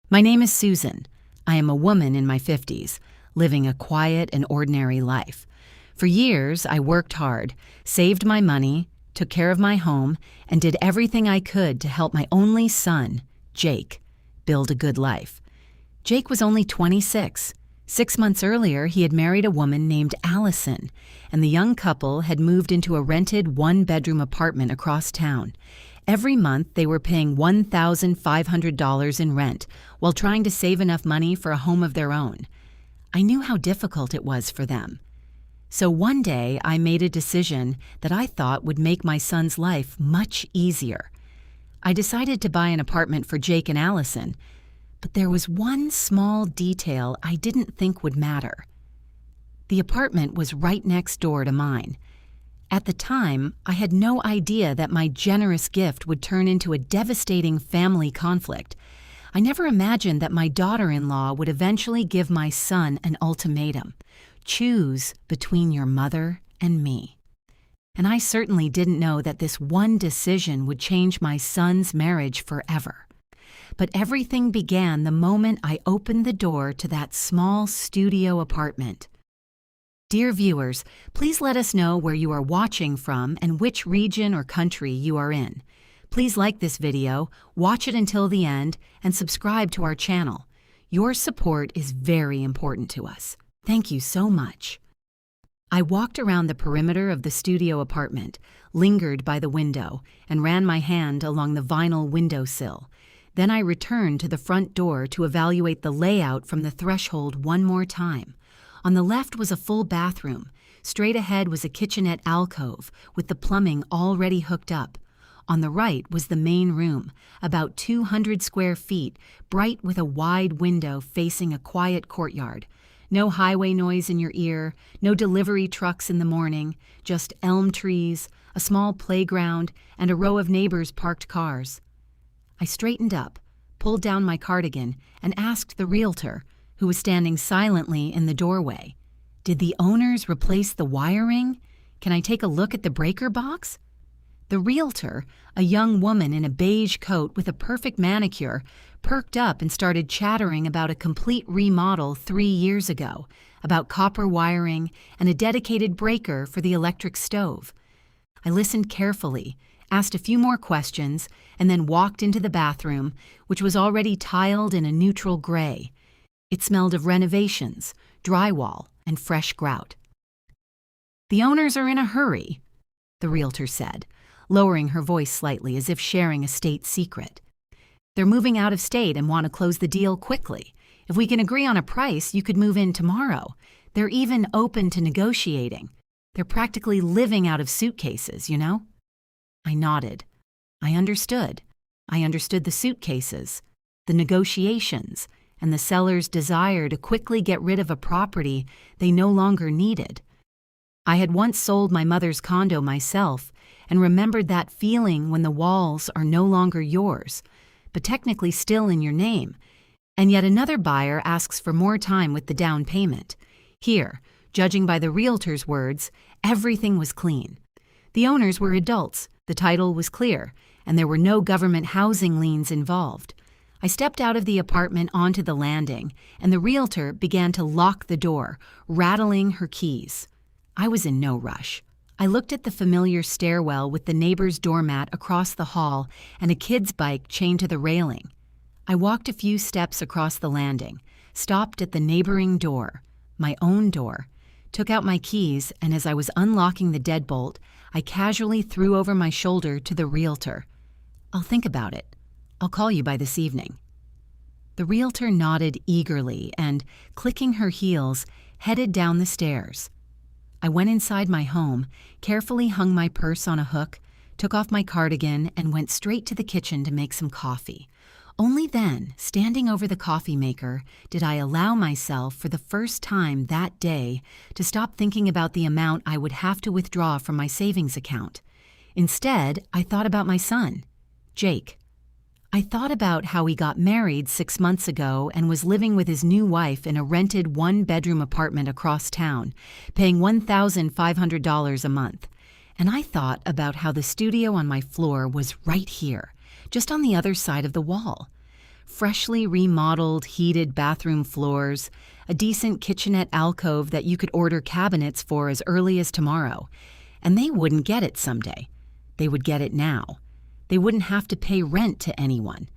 My name is Susan. I am a woman in my 50s, living a quiet and ordinary life. For years, I worked hard, saved my money, took care of my home, and did everything I could to help my only son, Jake, build a good life. Jake was only 26. 6 months earlier, he had married a woman named Allison, and the young couple had moved into a rented one-bedroom apartment across town. Every month, they were paying $1,500 in rent while trying to save enough money for a home of their own. I knew how difficult it was for them. So one day, I made a decision that I thought would make my son's life much easier. I decided to buy an apartment for Jake and Allison, but there was one small detail I didn't think would matter. The apartment was right next door to mine. At the time, I had no idea that my generous gift would turn into a devastating family conflict. I never imagined that my daughter-in-law would eventually give my son an ultimatum: choose between your mother and me. And I certainly didn't know that this one decision would change my son's marriage forever. But everything began the moment I opened the door to that small studio apartment. Dear viewers, please let us know where you are watching from and which region or country you are in. Please like this video, watch it until the end, and subscribe to our channel. Your support is very important to us. Thank you so much. I walked around the perimeter of the studio apartment, lingered by the window, and ran my hand along the vinyl windowsill. Then I returned to the front door to evaluate the layout from the threshold one more time. On the left was a full bathroom. Straight ahead was a kitchenette alcove with the plumbing already hooked up. On the right was the main room, about 200 square feet, bright with a wide window facing a quiet courtyard. No highway noise in your ear, no delivery trucks in the morning, just elm trees, a small playground, and a row of neighbors' parked cars. I straightened up, pulled down my cardigan, and asked the realtor, who was standing silently in the doorway, "Did the owners replace the wiring? Can I take a look at the breaker box?" The realtor, a young woman in a beige coat with a perfect manicure, perked up and started chattering about a complete remodel 3 years ago, about copper wiring and a dedicated breaker for the electric stove. I listened carefully, asked a few more questions, and then walked into the bathroom, which was already tiled in a neutral gray. It smelled of renovations, drywall, and fresh grout. "The owners are in a hurry," the realtor said, lowering her voice slightly as if sharing a state secret. "They're moving out of state and want to close the deal quickly. If we can agree on a price, you could move in tomorrow. They're even open to negotiating. They're practically living out of suitcases, you know?" I nodded. I understood. I understood the suitcases, the negotiations, and the seller's desire to quickly get rid of a property they no longer needed. I had once sold my mother's condo myself and remembered that feeling when the walls are no longer yours, but technically still in your name, and yet another buyer asks for more time with the down payment. Here, judging by the realtor's words, everything was clean. The owners were adults, the title was clear, and there were no government housing liens involved. I stepped out of the apartment onto the landing, and the realtor began to lock the door, rattling her keys. I was in no rush. I looked at the familiar stairwell with the neighbor's doormat across the hall and a kid's bike chained to the railing. I walked a few steps across the landing, stopped at the neighboring door, my own door, took out my keys, and as I was unlocking the deadbolt, I casually threw over my shoulder to the realtor. "I'll think about it. I'll call you by this evening." The realtor nodded eagerly and, clicking her heels, headed down the stairs. I went inside my home, carefully hung my purse on a hook, took off my cardigan, and went straight to the kitchen to make some coffee. Only then, standing over the coffee maker, did I allow myself for the first time that day to stop thinking about the amount I would have to withdraw from my savings account. Instead, I thought about my son, Jake. I thought about how he got married 6 months ago and was living with his new wife in a rented one-bedroom apartment across town, paying $1,500 a month. And I thought about how the studio on my floor was right here, just on the other side of the wall. freshly remodeled, heated bathroom floors, a decent kitchenette alcove that you could order cabinets for as early as tomorrow. And they wouldn't get it someday. They would get it now. They wouldn't have to pay rent to anyone.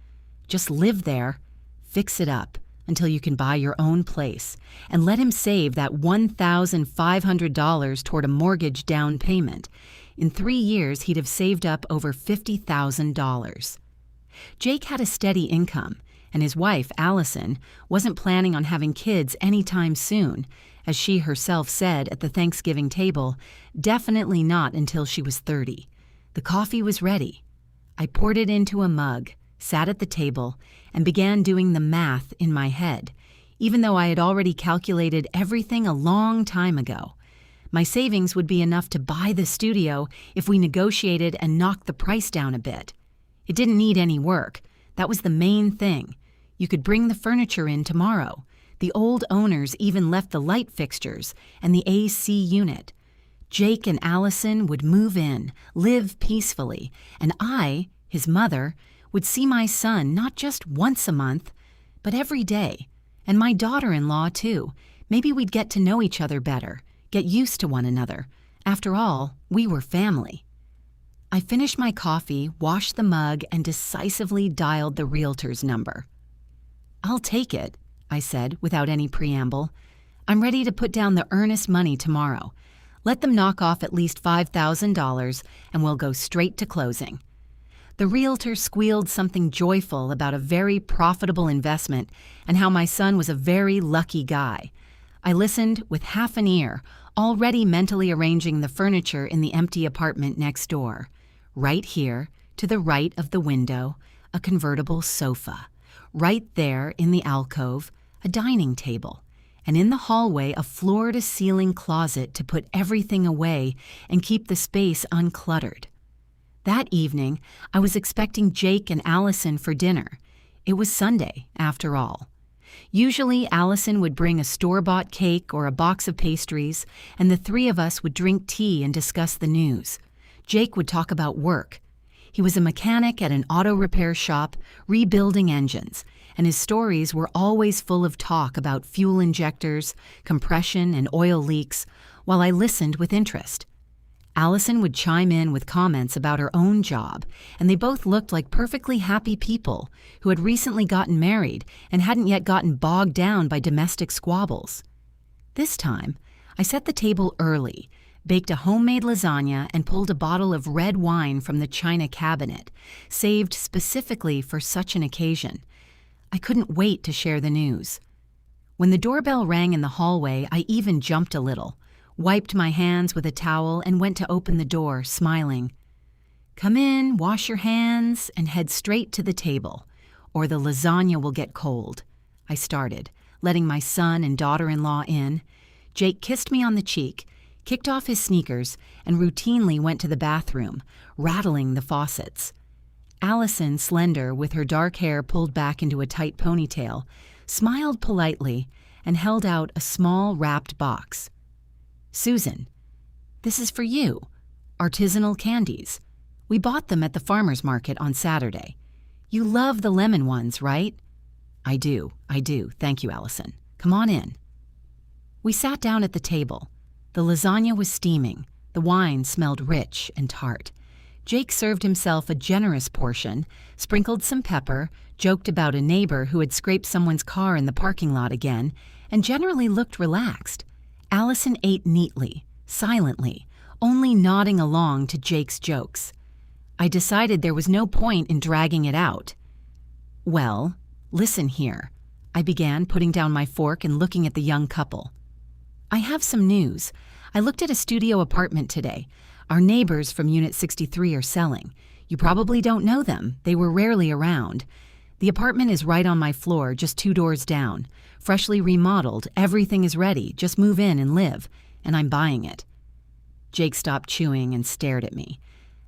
Just live there, fix it up until you can buy your own place, and let him save that $1,500 toward a mortgage down payment. In 3 years, he'd have saved up over $50,000. Jake had a steady income, and his wife, Allison, wasn't planning on having kids anytime soon. As she herself said at the Thanksgiving table, definitely not until she was 30. The coffee was ready. I poured it into a mug, sat at the table, and began doing the math in my head, even though I had already calculated everything a long time ago. My savings would be enough to buy the studio if we negotiated and knocked the price down a bit. It didn't need any work. That was the main thing. You could bring the furniture in tomorrow. The old owners even left the light fixtures and the AC unit. Jake and Allison would move in, live peacefully, and I, his mother, would see my son not just once a month, but every day. And my daughter-in-law, too. Maybe we'd get to know each other better, get used to one another. After all, we were family. I finished my coffee, washed the mug, and decisively dialed the realtor's number. "I'll take it," I said without any preamble. "I'm ready to put down the earnest money tomorrow. Let them knock off at least $5,000 and we'll go straight to closing." The realtor squealed something joyful about a very profitable investment and how my son was a very lucky guy. I listened with half an ear, already mentally arranging the furniture in the empty apartment next door. Right here, to the right of the window, a convertible sofa. Right there in the alcove, a dining table. And in the hallway, a floor-to-ceiling closet to put everything away and keep the space uncluttered. That evening, I was expecting Jake and Allison for dinner. It was Sunday, after all. Usually, Allison would bring a store-bought cake or a box of pastries, and the three of us would drink tea and discuss the news. Jake would talk about work. He was a mechanic at an auto repair shop, rebuilding engines, and his stories were always full of talk about fuel injectors, compression, and oil leaks, while I listened with interest. Allison would chime in with comments about her own job, and they both looked like perfectly happy people who had recently gotten married and hadn't yet gotten bogged down by domestic squabbles. This time, I set the table early, baked a homemade lasagna, and pulled a bottle of red wine from the china cabinet, saved specifically for such an occasion. I couldn't wait to share the news. When the doorbell rang in the hallway, I even jumped a little, wiped my hands with a towel, and went to open the door, smiling. "Come in, wash your hands, and head straight to the table, or the lasagna will get cold," I started, letting my son and daughter-in-law in. Jake kissed me on the cheek, kicked off his sneakers, and routinely went to the bathroom, rattling the faucets. Allison, slender, with her dark hair pulled back into a tight ponytail, smiled politely and held out a small wrapped box. "Susan, this is for you. Artisanal candies. We bought them at the farmer's market on Saturday. You love the lemon ones, right?" I do. Thank you, Allison. Come on in." We sat down at the table. The lasagna was steaming. The wine smelled rich and tart. Jake served himself a generous portion, sprinkled some pepper, joked about a neighbor who had scraped someone's car in the parking lot again, and generally looked relaxed. Allison ate neatly, silently, only nodding along to Jake's jokes. I decided there was no point in dragging it out. "Well, listen here," I began, putting down my fork and looking at the young couple. "I have some news. I looked at a studio apartment today. Our neighbors from Unit 63 are selling. You probably don't know them. They were rarely around. The apartment is right on my floor, just 2 doors down. Freshly remodeled, everything is ready. Just move in and live, and I'm buying it." Jake stopped chewing and stared at me.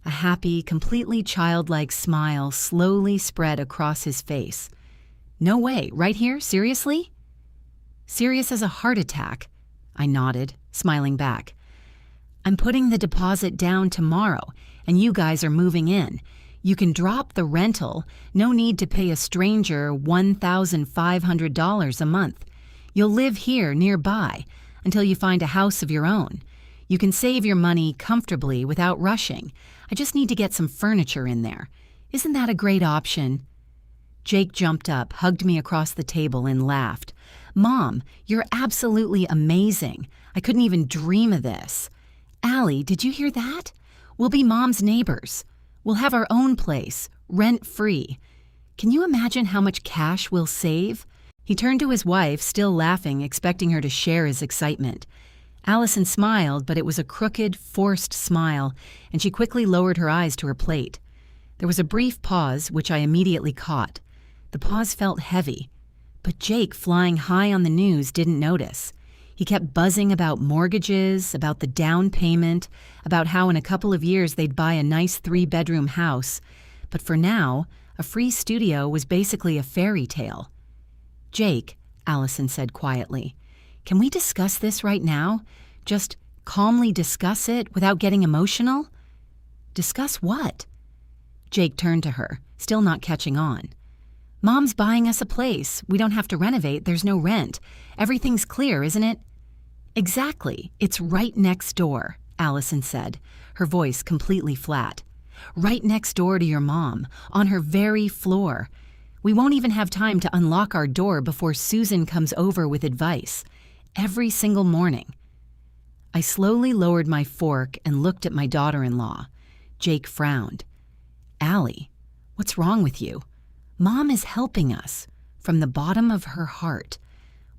A happy, completely childlike smile slowly spread across his face. "No way, right here? Seriously?" "Serious as a heart attack," I nodded, smiling back. "I'm putting the deposit down tomorrow, and you guys are moving in. You can drop the rental. No need to pay a stranger $1,500 a month. You'll live here nearby until you find a house of your own. You can save your money comfortably without rushing. I just need to get some furniture in there. Isn't that a great option?" Jake jumped up, hugged me across the table, and laughed. "Mom, you're absolutely amazing. I couldn't even dream of this. Allie, did you hear that? We'll be Mom's neighbors. We'll have our own place, rent-free. Can you imagine how much cash we'll save?" He turned to his wife, still laughing, expecting her to share his excitement. Allison smiled, but it was a crooked, forced smile, and she quickly lowered her eyes to her plate. There was a brief pause, which I immediately caught. The pause felt heavy, but Jake, flying high on the news, didn't notice. He kept buzzing about mortgages, about the down payment, about how in a couple of years they'd buy a nice 3-bedroom house. But for now, a free studio was basically a fairy tale. "Jake," Allison said quietly, "can we discuss this right now? Just calmly discuss it without getting emotional?" "Discuss what?" Jake turned to her, still not catching on. "Mom's buying us a place. We don't have to renovate. There's no rent. Everything's clear, isn't it?" "Exactly. It's right next door," Allison said, her voice completely flat. "Right next door to your mom, on her very floor. We won't even have time to unlock our door before Susan comes over with advice. Every single morning." I slowly lowered my fork and looked at my daughter-in-law. Jake frowned. "Allie, what's wrong with you? Mom is helping us, from the bottom of her heart.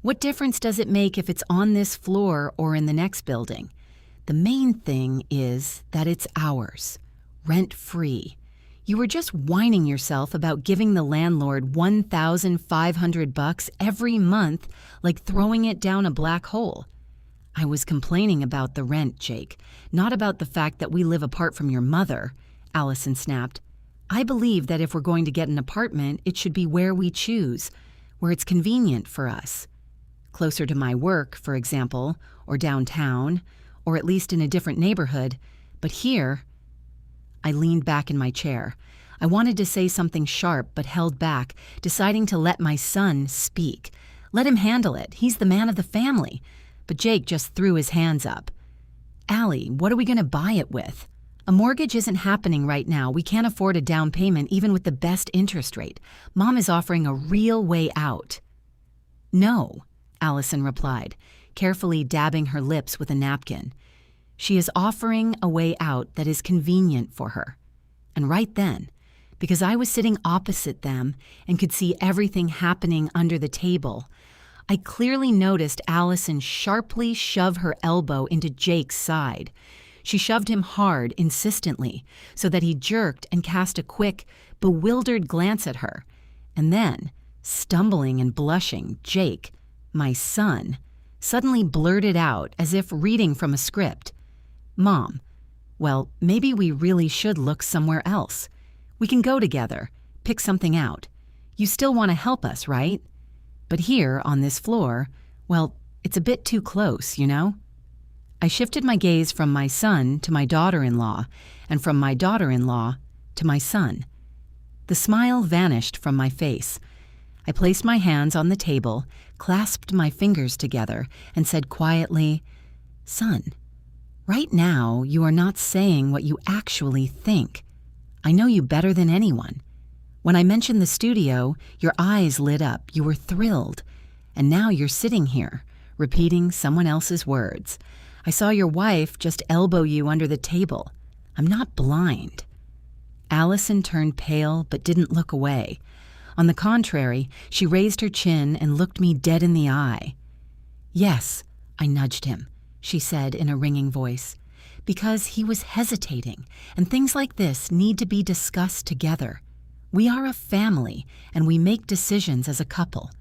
What difference does it make if it's on this floor or in the next building? The main thing is that it's ours, rent-free. You were just whining yourself about giving the landlord $1,500 every month, like throwing it down a black hole." "I was complaining about the rent, Jake, not about the fact that we live apart from your mother," Allison snapped. "I believe that if we're going to get an apartment, it should be where we choose, where it's convenient for us. Closer to my work, for example, or downtown, or at least in a different neighborhood. But here—" I leaned back in my chair. I wanted to say something sharp, but held back, deciding to let my son speak. Let him handle it. He's the man of the family. But Jake just threw his hands up. "Allie, what are we going to buy it with? A mortgage isn't happening right now. We can't afford a down payment even with the best interest rate. Mom is offering a real way out." "No," Allison replied, carefully dabbing her lips with a napkin. "She is offering a way out that is convenient for her." And right then, because I was sitting opposite them and could see everything happening under the table, I clearly noticed Allison sharply shove her elbow into Jake's side. She shoved him hard, insistently, so that he jerked and cast a quick, bewildered glance at her. And then, stumbling and blushing, Jake, my son, suddenly blurted out, as if reading from a script, "Mom, well, maybe we really should look somewhere else. We can go together, pick something out. You still want to help us, right? But here, on this floor, well, it's a bit too close, you know?" I shifted my gaze from my son to my daughter-in-law, and from my daughter-in-law to my son. The smile vanished from my face. I placed my hands on the table, clasped my fingers together, and said quietly, "Son, right now you are not saying what you actually think. I know you better than anyone. When I mentioned the studio, your eyes lit up, you were thrilled. And now you're sitting here, repeating someone else's words. I saw your wife just elbow you under the table. I'm not blind." Allison turned pale but didn't look away. On the contrary, she raised her chin and looked me dead in the eye. "Yes," I nudged him, she said in a ringing voice, "because he was hesitating, and things like this need to be discussed together. We are a family, and we make decisions as a couple.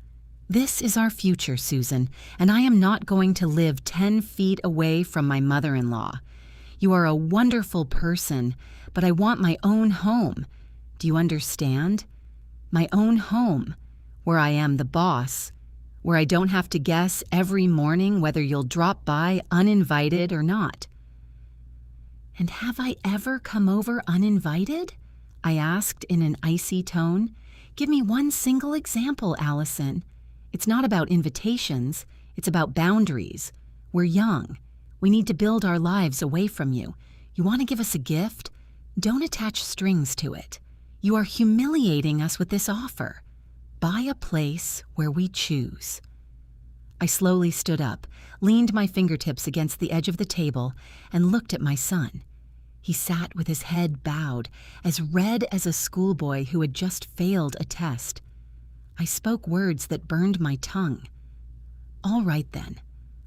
This is our future, Susan, and I am not going to live 10 feet away from my mother-in-law. You are a wonderful person, but I want my own home. Do you understand? My own home, where I am the boss, where I don't have to guess every morning whether you'll drop by uninvited or not." "And have I ever come over uninvited?" I asked in an icy tone. Give me one single example, Allison. It's not about invitations, it's about boundaries. We're young. We need to build our lives away from you. You want to give us a gift? Don't attach strings to it. You are humiliating us with this offer. Buy a place where we choose. I slowly stood up, leaned my fingertips against the edge of the table, and looked at my son. He sat with his head bowed, as red as a schoolboy who had just failed a test. I spoke words that burned my tongue. All right then.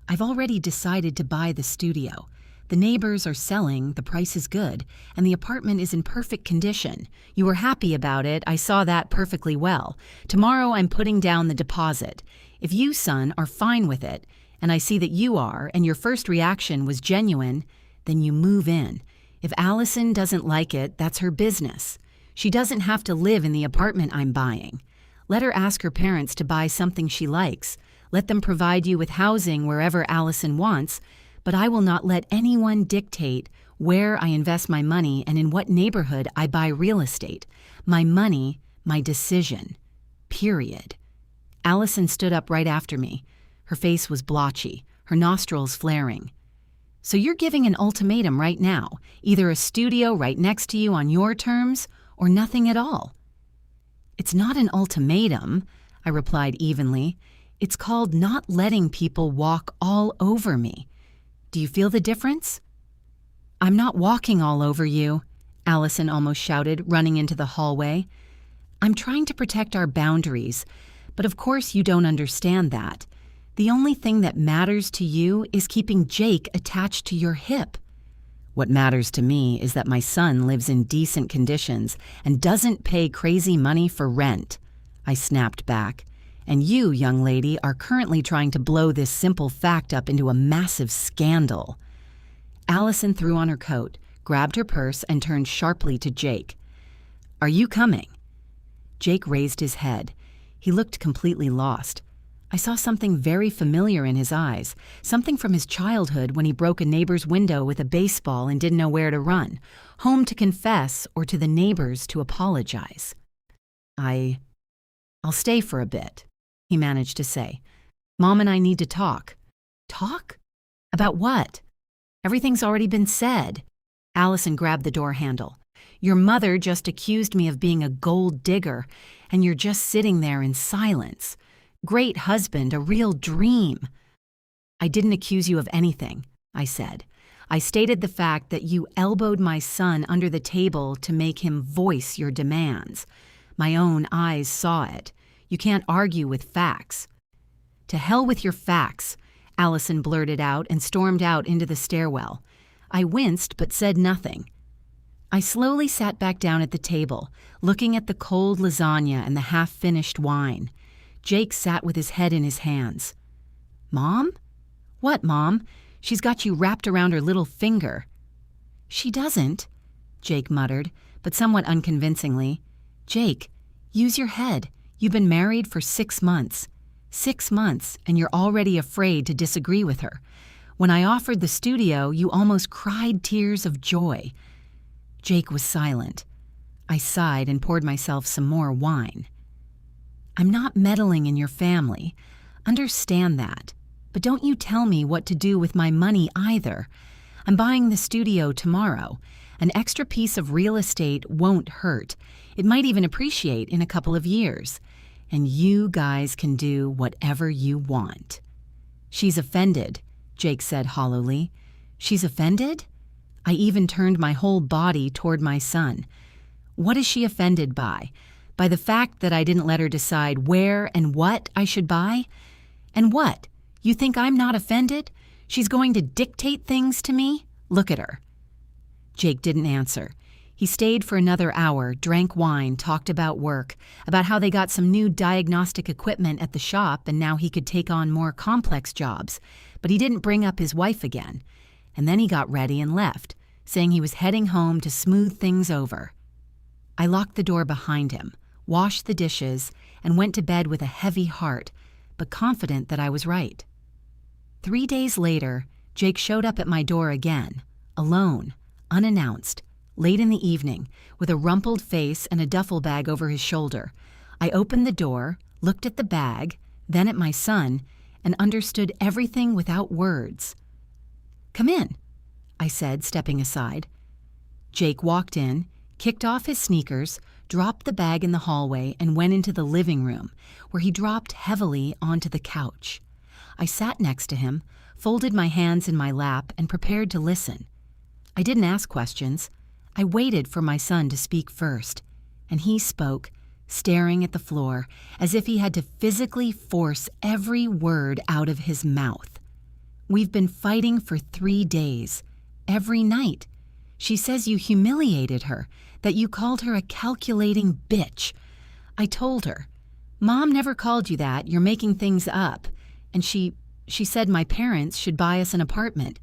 I've already decided to buy the studio. The neighbors are selling, the price is good, and the apartment is in perfect condition. You were happy about it, I saw that perfectly well. Tomorrow I'm putting down the deposit. If you, son, are fine with it, and I see that you are, and your first reaction was genuine, then you move in. If Allison doesn't like it, that's her business. She doesn't have to live in the apartment I'm buying. Let her ask her parents to buy something she likes. Let them provide you with housing wherever Allison wants, but I will not let anyone dictate where I invest my money and in what neighborhood I buy real estate. My money, my decision. Period. Allison stood up right after me. Her face was blotchy, her nostrils flaring. So you're giving an ultimatum right now, either a studio right next to you on your terms or nothing at all. It's not an ultimatum, I replied evenly. It's called not letting people walk all over me. Do you feel the difference? I'm not walking all over you, Allison almost shouted, running into the hallway. I'm trying to protect our boundaries, but of course you don't understand that. The only thing that matters to you is keeping Jake attached to your hip. What matters to me is that my son lives in decent conditions and doesn't pay crazy money for rent, I snapped back. And you, young lady, are currently trying to blow this simple fact up into a massive scandal. Allison threw on her coat, grabbed her purse, and turned sharply to Jake. Are you coming? Jake raised his head. He looked completely lost. I saw something very familiar in his eyes, something from his childhood when he broke a neighbor's window with a baseball and didn't know where to run, home to confess or to the neighbors to apologize. I'll stay for a bit, he managed to say. Mom and I need to talk. Talk? About what? Everything's already been said. Allison grabbed the door handle. Your mother just accused me of being a gold digger, and you're just sitting there in silence. Great husband, a real dream. I didn't accuse you of anything, I said. I stated the fact that you elbowed my son under the table to make him voice your demands. My own eyes saw it. You can't argue with facts. To hell with your facts, Allison blurted out and stormed out into the stairwell. I winced but said nothing. I slowly sat back down at the table, looking at the cold lasagna and the half-finished wine. Jake sat with his head in his hands. Mom? What, Mom? She's got you wrapped around her little finger. She doesn't, Jake muttered, but somewhat unconvincingly. Jake, use your head. You've been married for 6 months. 6 months, and you're already afraid to disagree with her. When I offered the studio, you almost cried tears of joy. Jake was silent. I sighed and poured myself some more wine. I'm not meddling in your family. Understand that. But don't you tell me what to do with my money either. I'm buying the studio tomorrow. An extra piece of real estate won't hurt. It might even appreciate in a couple of years. And you guys can do whatever you want. She's offended, Jake said hollowly. She's offended? I even turned my whole body toward my son. What is she offended by? By the fact that I didn't let her decide where and what I should buy? And what? You think I'm not offended? She's going to dictate things to me? Look at her. Jake didn't answer. He stayed for another hour, drank wine, talked about work, about how they got some new diagnostic equipment at the shop and now he could take on more complex jobs. But he didn't bring up his wife again. And then he got ready and left, saying he was heading home to smooth things over. I locked the door behind him, washed the dishes, and went to bed with a heavy heart, but confident that I was right. 3 days later, Jake showed up at my door again, alone, unannounced, late in the evening, with a rumpled face and a duffel bag over his shoulder. I opened the door, looked at the bag, then at my son, and understood everything without words. "Come in," I said, stepping aside. Jake walked in, kicked off his sneakers, dropped the bag in the hallway, and went into the living room, where he dropped heavily onto the couch. I sat next to him, folded my hands in my lap, and prepared to listen. I didn't ask questions. I waited for my son to speak first, and he spoke, staring at the floor, as if he had to physically force every word out of his mouth. "We've been fighting for 3 days, every night. She says you humiliated her, that you called her a calculating bitch. I told her, 'Mom never called you that, you're making things up.' And she said my parents should buy us an apartment.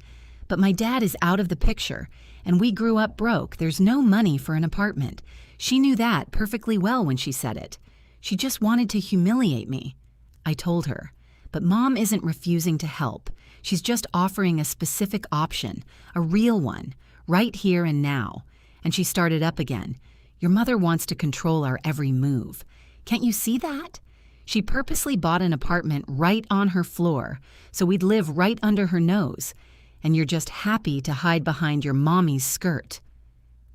But my dad is out of the picture, and we grew up broke. There's no money for an apartment. She knew that perfectly well when she said it. She just wanted to humiliate me." I told her, "But Mom isn't refusing to help. She's just offering a specific option, a real one, right here and now." And she started up again. "Your mother wants to control our every move. Can't you see that? She purposely bought an apartment right on her floor, so we'd live right under her nose. And you're just happy to hide behind your mommy's skirt."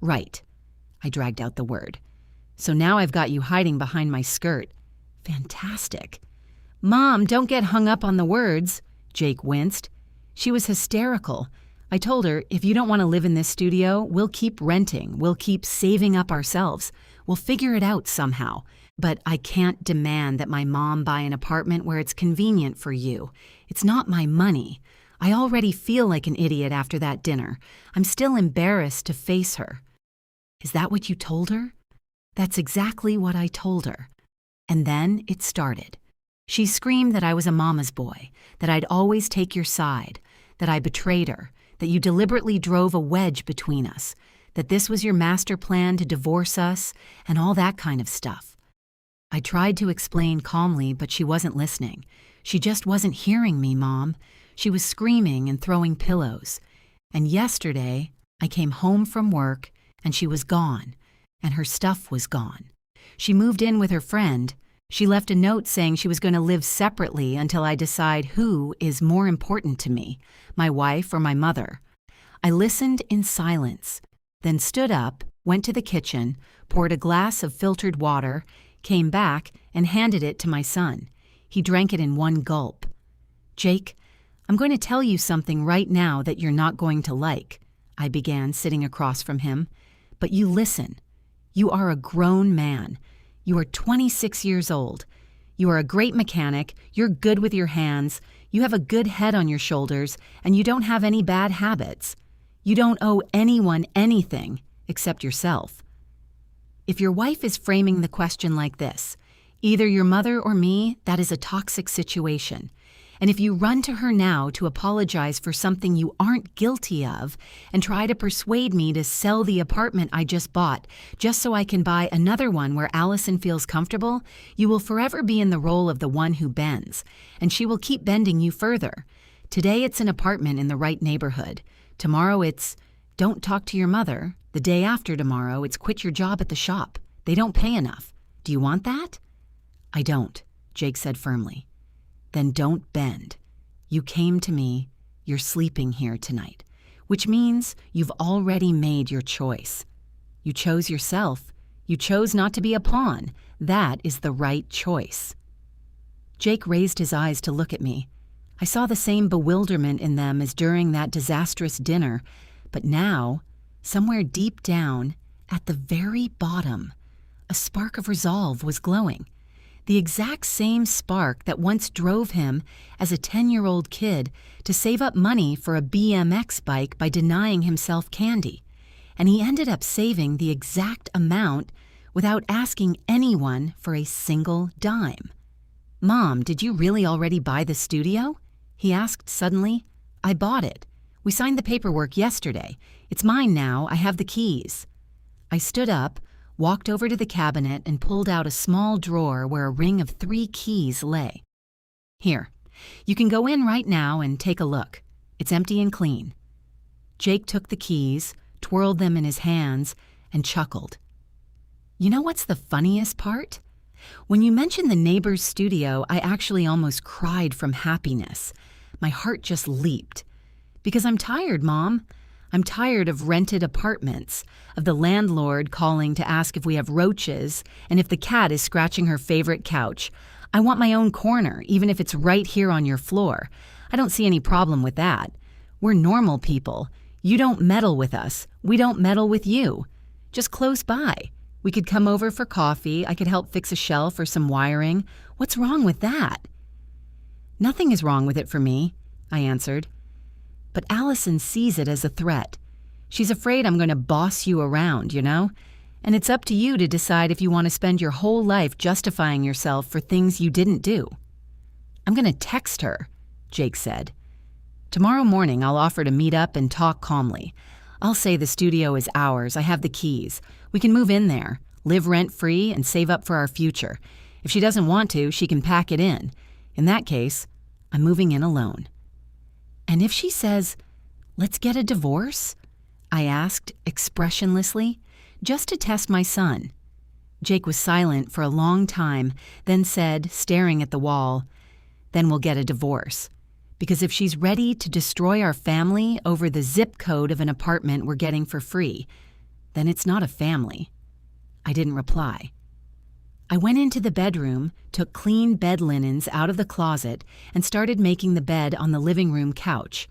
"Right." I dragged out the word. "So now I've got you hiding behind my skirt. Fantastic." "Mom, don't get hung up on the words," Jake winced. She was hysterical. I told her, "If you don't want to live in this studio, we'll keep renting. We'll keep saving up ourselves. We'll figure it out somehow. But I can't demand that my mom buy an apartment where it's convenient for you. It's not my money. I already feel like an idiot after that dinner. I'm still embarrassed to face her." "Is that what you told her?" "That's exactly what I told her." And then it started. She screamed that I was a mama's boy, that I'd always take your side, that I betrayed her, that you deliberately drove a wedge between us, that this was your master plan to divorce us, and all that kind of stuff. I tried to explain calmly, but she wasn't listening. She just wasn't hearing me, Mom. She was screaming and throwing pillows. And yesterday, I came home from work, and she was gone, and her stuff was gone. She moved in with her friend. She left a note saying she was going to live separately until I decide who is more important to me, my wife or my mother. I listened in silence, then stood up, went to the kitchen, poured a glass of filtered water, came back, and handed it to my son. He drank it in one gulp. "Jake, I'm going to tell you something right now that you're not going to like," I began, sitting across from him. "But you listen. You are a grown man. You are 26 years old. You are a great mechanic, you're good with your hands, you have a good head on your shoulders, and you don't have any bad habits. You don't owe anyone anything except yourself. If your wife is framing the question like this, either your mother or me, that is a toxic situation. And if you run to her now to apologize for something you aren't guilty of and try to persuade me to sell the apartment I just bought just so I can buy another one where Allison feels comfortable, you will forever be in the role of the one who bends, and she will keep bending you further. Today it's an apartment in the right neighborhood. Tomorrow it's, don't talk to your mother. The day after tomorrow it's quit your job at the shop. They don't pay enough. Do you want that?" "I don't," Jake said firmly. "Then don't bend. You came to me, you're sleeping here tonight, which means you've already made your choice. You chose yourself. You chose not to be a pawn. That is the right choice." Jake raised his eyes to look at me. I saw the same bewilderment in them as during that disastrous dinner, but now, somewhere deep down, at the very bottom, a spark of resolve was glowing. The exact same spark that once drove him, as a 10-year-old kid, to save up money for a BMX bike by denying himself candy. And he ended up saving the exact amount without asking anyone for a single dime. "Mom, did you really already buy the studio?" he asked suddenly. "I bought it. We signed the paperwork yesterday. It's mine now. I have the keys." I stood up, walked over to the cabinet, and pulled out a small drawer where a ring of 3 keys lay. "Here, you can go in right now and take a look. It's empty and clean." Jake took the keys, twirled them in his hands, and chuckled. You know what's the funniest part? When you mentioned the neighbor's studio, I actually almost cried from happiness. My heart just leaped. Because I'm tired, Mom. I'm tired of rented apartments, of the landlord calling to ask if we have roaches, and if the cat is scratching her favorite couch. I want my own corner, even if it's right here on your floor. I don't see any problem with that. We're normal people. You don't meddle with us. We don't meddle with you. Just close by. We could come over for coffee. I could help fix a shelf or some wiring. What's wrong with that? Nothing is wrong with it for me, I answered. But Allison sees it as a threat. She's afraid I'm going to boss you around, you know? And it's up to you to decide if you want to spend your whole life justifying yourself for things you didn't do. I'm going to text her, Jake said. Tomorrow morning I'll offer to meet up and talk calmly. I'll say the studio is ours. I have the keys. We can move in there, live rent-free, and save up for our future. If she doesn't want to, she can pack it in. In that case, I'm moving in alone. And if she says, let's get a divorce? I asked expressionlessly, just to test my son. Jake was silent for a long time, then said, staring at the wall, then we'll get a divorce. Because if she's ready to destroy our family over the zip code of an apartment we're getting for free, then it's not a family. I didn't reply. I went into the bedroom, took clean bed linens out of the closet, and started making the bed on the living room couch.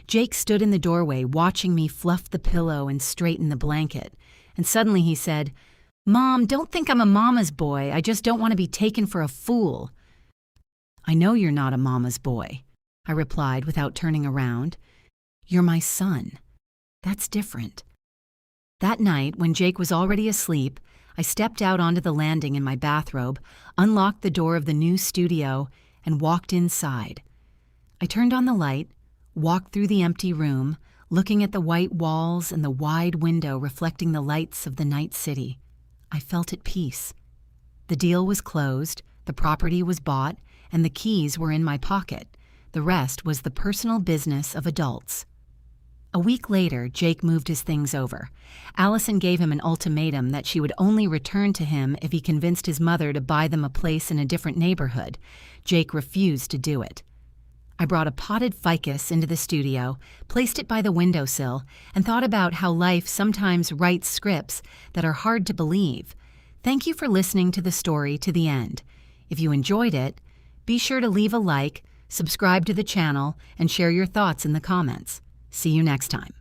Jake stood in the doorway watching me fluff the pillow and straighten the blanket, and suddenly he said, Mom, don't think I'm a mama's boy. I just don't want to be taken for a fool. I know you're not a mama's boy, I replied without turning around. You're my son. That's different. That night, when Jake was already asleep, I stepped out onto the landing in my bathrobe, unlocked the door of the new studio, and walked inside. I turned on the light, walked through the empty room, looking at the white walls and the wide window reflecting the lights of the night city. I felt at peace. The deal was closed, the property was bought, and the keys were in my pocket. The rest was the personal business of adults. A week later, Jake moved his things over. Allison gave him an ultimatum that she would only return to him if he convinced his mother to buy them a place in a different neighborhood. Jake refused to do it. I brought a potted ficus into the studio, placed it by the windowsill, and thought about how life sometimes writes scripts that are hard to believe. Thank you for listening to the story to the end. If you enjoyed it, be sure to leave a like, subscribe to the channel, and share your thoughts in the comments. See you next time.